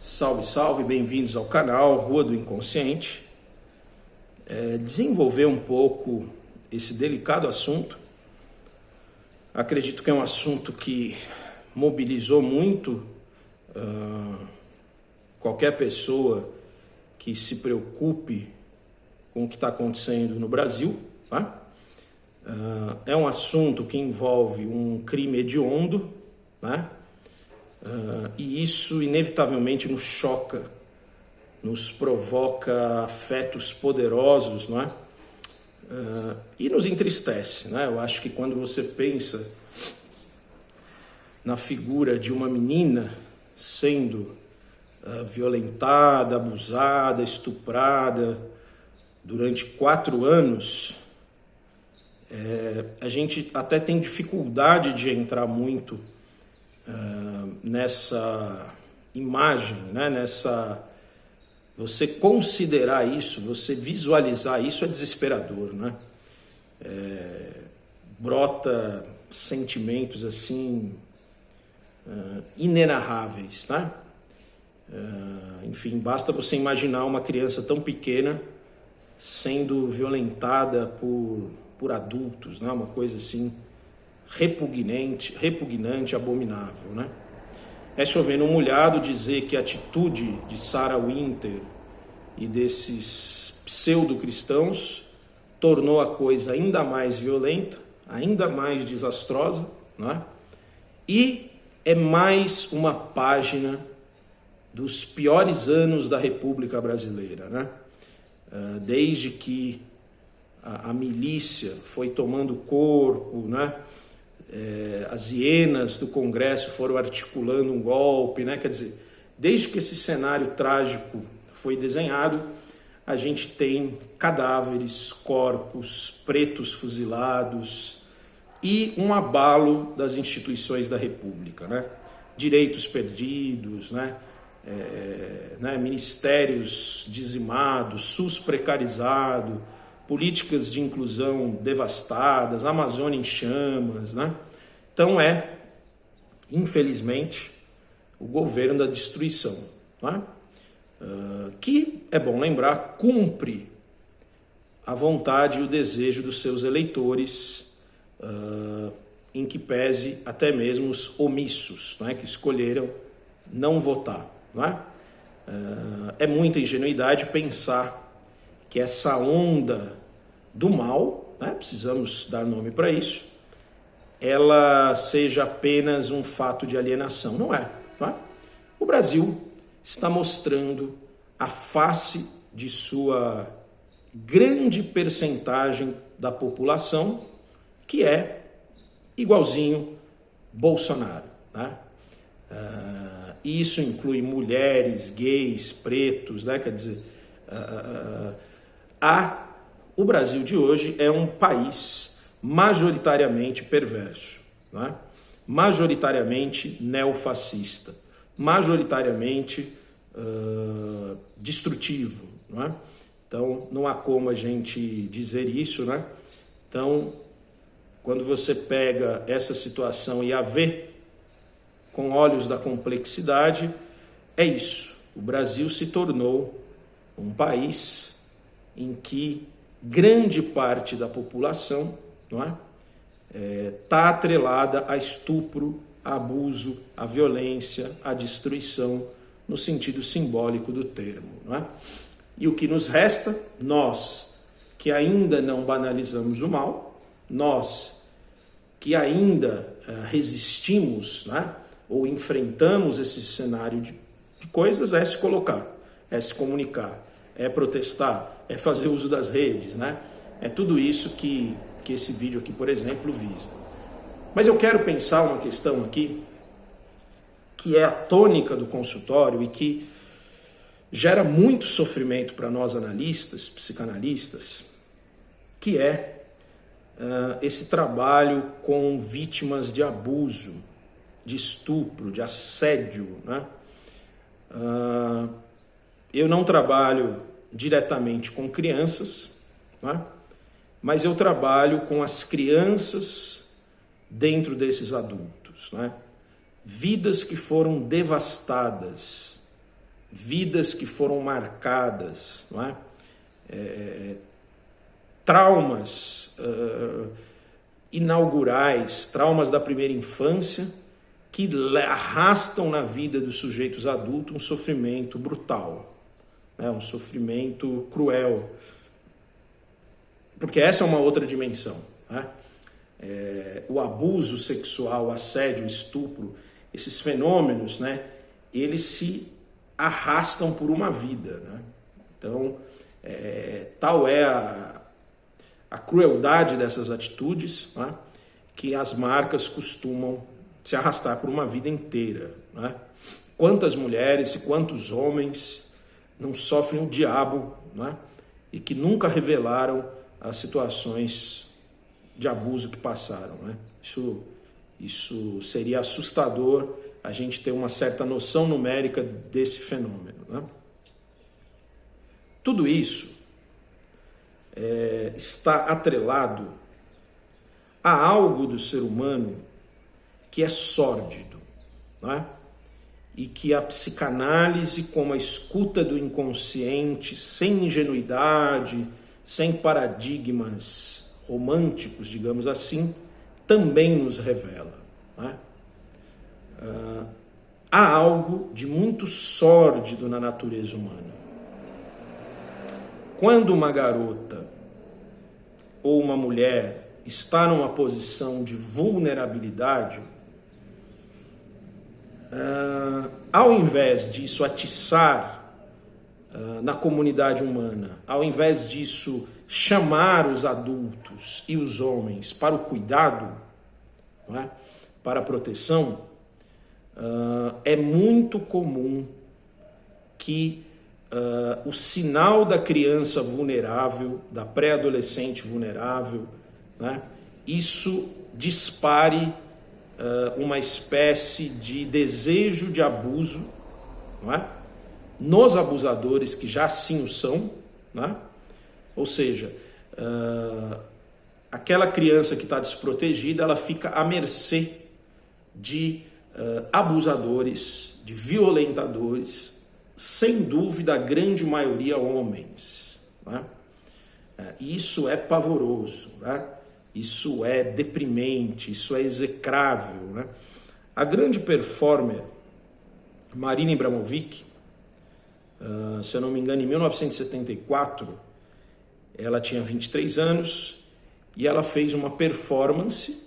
Salve, salve, bem-vindos ao canal Rua do Inconsciente. Desenvolver um pouco esse delicado assunto. Acredito que é um assunto que mobilizou muito qualquer pessoa que se preocupe com o que está acontecendo no Brasil, tá? É um assunto que envolve um crime hediondo, né? E isso inevitavelmente nos choca, nos provoca afetos poderosos, não é? E nos entristece, né? Eu acho que quando você pensa na figura de uma menina sendo violentada, abusada, estuprada durante 4 anos, a gente até tem dificuldade de entrar muito nessa imagem, né? Você considerar isso, você visualizar isso é desesperador, né? Brota sentimentos assim inenarráveis, né? Enfim, basta você imaginar uma criança tão pequena sendo violentada por adultos, né? Uma coisa assim repugnante, abominável, né? É chover no molhado dizer que a atitude de Sarah Winter e desses pseudo-cristãos tornou a coisa ainda mais violenta, ainda mais desastrosa, né? E é mais uma página dos piores anos da República Brasileira, né? Desde que a milícia foi tomando corpo, né? As hienas do Congresso foram articulando um golpe, né? Quer dizer, desde que esse cenário trágico foi desenhado, a gente tem cadáveres, corpos, pretos fuzilados e um abalo das instituições da República, né? Direitos perdidos, né? Ministérios dizimados, SUS precarizado, políticas de inclusão devastadas, Amazônia em chamas, né? Então infelizmente, o governo da destruição, né? Que, é bom lembrar, cumpre a vontade e o desejo dos seus eleitores, em que pese até mesmo os omissos, né? Que escolheram não votar, né? É muita ingenuidade pensar que essa onda do mal, né, precisamos dar nome para isso, ela seja apenas um fato de alienação. Não é, não é? O Brasil está mostrando a face de sua grande percentagem da população, que é igualzinho Bolsonaro, né? E isso inclui mulheres, gays, pretos, né? Quer dizer, o Brasil de hoje é um país majoritariamente perverso, né? Majoritariamente neofascista, majoritariamente destrutivo, não é? Então, não há como a gente dizer isso, né? Então, quando você pega essa situação e a vê com olhos da complexidade, é isso. O Brasil se tornou um país em que grande parte da população, não é, está atrelada a estupro, a abuso, a violência, a destruição, no sentido simbólico do termo, não é? E o que nos resta, nós que ainda não banalizamos o mal, nós que ainda resistimos, né, ou enfrentamos esse cenário de coisas, é se colocar, é se comunicar, é protestar, é fazer uso das redes, né? É tudo isso que esse vídeo aqui, por exemplo, visa. Mas eu quero pensar uma questão aqui, que é a tônica do consultório e que gera muito sofrimento para nós analistas, psicanalistas, que é esse trabalho com vítimas de abuso, de estupro, de assédio, né? Eu não trabalho diretamente com crianças, né? Mas eu trabalho com as crianças dentro desses adultos, né? Vidas que foram devastadas vidas que foram marcadas, não é? Traumas inaugurais, traumas da primeira infância, que arrastam na vida dos sujeitos adultos um sofrimento brutal, né? Um sofrimento cruel. Porque essa é uma outra dimensão, né? O abuso sexual, o assédio, o estupro, esses fenômenos, né? Eles se arrastam por uma vida, né? Então, tal é a crueldade dessas atitudes, né? Que as marcas costumam se arrastar por uma vida inteira, né? Quantas mulheres e quantos homens não sofrem o diabo, né? E que nunca revelaram as situações de abuso que passaram, né? Isso seria assustador, a gente ter uma certa noção numérica desse fenômeno, né? Tudo isso está atrelado a algo do ser humano que é sórdido, né? E que a psicanálise, como a escuta do inconsciente, sem ingenuidade, sem paradigmas românticos, digamos assim, também nos revela, né? Há algo de muito sórdido na natureza humana. Quando uma garota ou uma mulher está numa posição de vulnerabilidade, ao invés disso atiçar na comunidade humana, ao invés disso chamar os adultos e os homens para o cuidado, não é? Para a proteção, é muito comum que o sinal da criança vulnerável, da pré-adolescente vulnerável, né, isso dispare uma espécie de desejo de abuso, não é? Nos abusadores que já assim o são, né? Ou seja, aquela criança que está desprotegida, ela fica à mercê de abusadores, de violentadores, sem dúvida a grande maioria homens, né? Isso é pavoroso, né? Isso é deprimente, isso é execrável, né? A grande performer Marina Abramovic, se eu não me engano, em 1974, ela tinha 23 anos e ela fez uma performance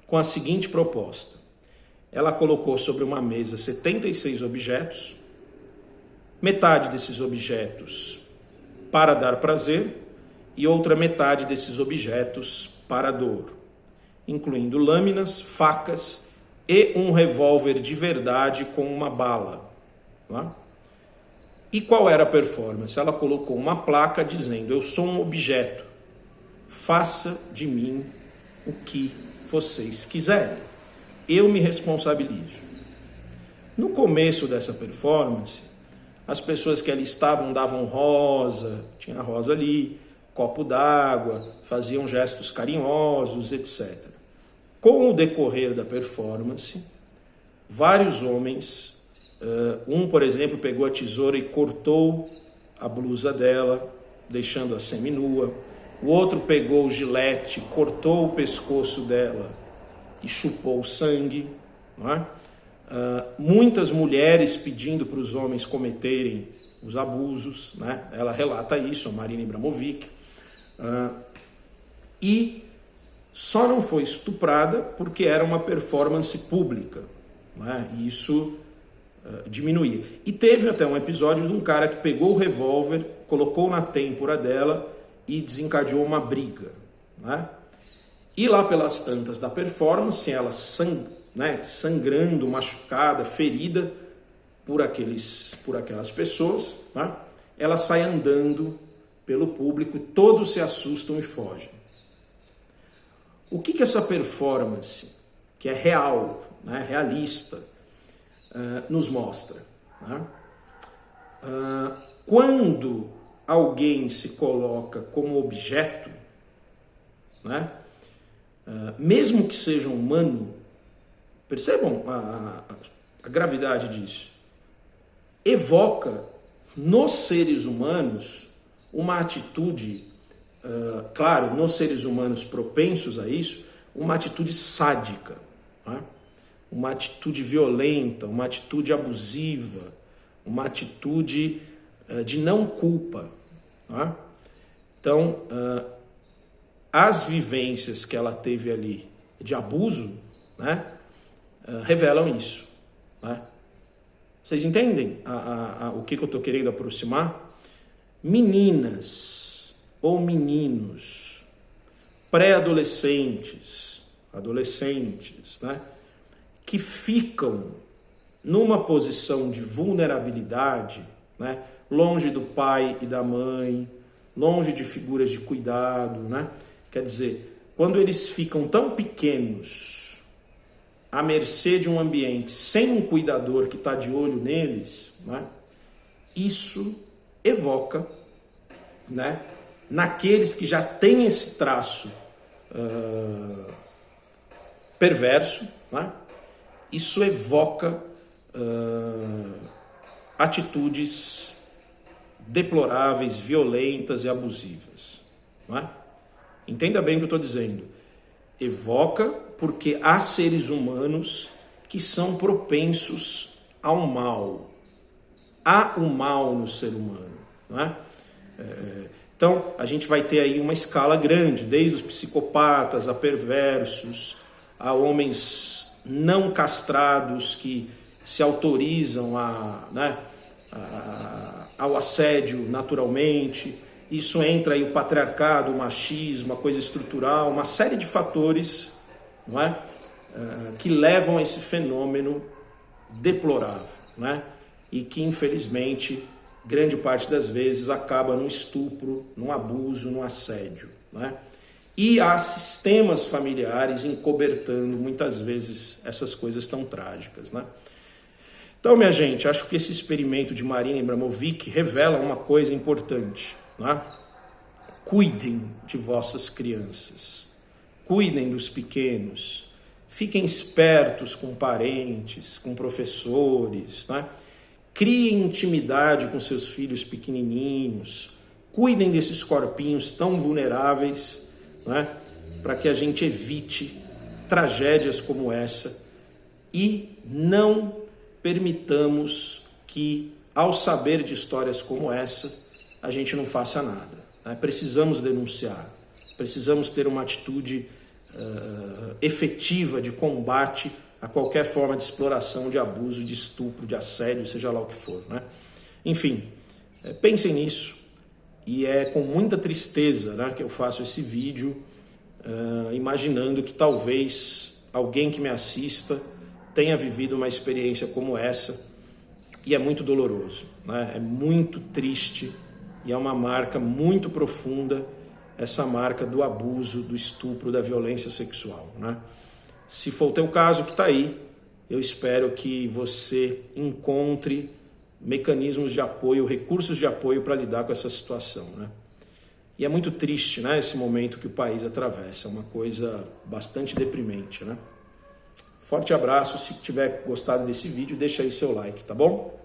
com a seguinte proposta. Ela colocou sobre uma mesa 76 objetos, metade desses objetos para dar prazer e outra metade desses objetos para dor, incluindo lâminas, facas e um revólver de verdade com uma bala, não é? E qual era a performance? Ela colocou uma placa dizendo: eu sou um objeto, faça de mim o que vocês quiserem, eu me responsabilizo. No começo dessa performance, as pessoas que ali estavam davam rosa, tinha rosa ali, copo d'água, faziam gestos carinhosos, etc. Com o decorrer da performance, vários homens, por exemplo, pegou a tesoura e cortou a blusa dela, deixando-a seminua. O outro pegou o gilete, cortou o pescoço dela e chupou o sangue, não é? Muitas mulheres pedindo para os homens cometerem os abusos, né? Ela relata isso, a Marina Abramovic, e só não foi estuprada porque era uma performance pública, né? E isso diminuía. E teve até um episódio de um cara que pegou o revólver, colocou na têmpora dela e desencadeou uma briga, né? E lá pelas tantas da performance, ela sangrando, machucada, ferida por aquelas pessoas, né? Ela sai andando pelo público, todos se assustam e fogem. O que essa performance, que é real, né, realista, nos mostra, né? Quando alguém se coloca como objeto, né, mesmo que seja humano, percebam a gravidade disso. evoca nos seres humanos uma atitude, claro, nos seres humanos propensos a isso, uma atitude sádica, né? Uma atitude violenta, uma atitude abusiva, uma atitude de não culpa, né? Então, as vivências que ela teve ali de abuso, né, revelam isso, né? Vocês entendem o que eu estou querendo aproximar? Meninas ou meninos, pré-adolescentes, adolescentes, né, que ficam numa posição de vulnerabilidade, né, longe do pai e da mãe, longe de figuras de cuidado, né? Quer dizer, quando eles ficam tão pequenos, à mercê de um ambiente, sem um cuidador que está de olho neles, né, isso evoca, né, naqueles que já têm esse traço perverso, né, isso evoca atitudes deploráveis, violentas e abusivas, não é? Entenda bem o que eu estou dizendo. Evoca porque há seres humanos que são propensos ao mal. Há o mal no ser humano, não é? Então, a gente vai ter aí uma escala grande, desde os psicopatas a perversos, a homens não castrados que se autorizam ao assédio naturalmente. Isso entra aí o patriarcado, o machismo, a coisa estrutural, uma série de fatores, não é? Que levam a esse fenômeno deplorável, né? E que infelizmente grande parte das vezes acaba num estupro, num abuso, num assédio, né? E há sistemas familiares encobertando muitas vezes essas coisas tão trágicas, né? Então, minha gente, acho que esse experimento de Marina Abramovic revela uma coisa importante, né? Cuidem de vossas crianças, cuidem dos pequenos, fiquem espertos com parentes, com professores, né? Criem intimidade com seus filhos pequenininhos, cuidem desses corpinhos tão vulneráveis, né? Para que a gente evite tragédias como essa e não permitamos que, ao saber de histórias como essa, a gente não faça nada, né? Precisamos denunciar, precisamos ter uma atitude efetiva de combate a qualquer forma de exploração, de abuso, de estupro, de assédio, seja lá o que for, né? Enfim, pensem nisso, e é com muita tristeza, né, que eu faço esse vídeo, imaginando que talvez alguém que me assista tenha vivido uma experiência como essa, e é muito doloroso, né? É muito triste, e é uma marca muito profunda, essa marca do abuso, do estupro, da violência sexual, né? Se for o teu caso que está aí, eu espero que você encontre mecanismos de apoio, recursos de apoio para lidar com essa situação, né? E é muito triste, né, esse momento que o país atravessa, é uma coisa bastante deprimente, né? Forte abraço, se tiver gostado desse vídeo, deixa aí seu like, tá bom?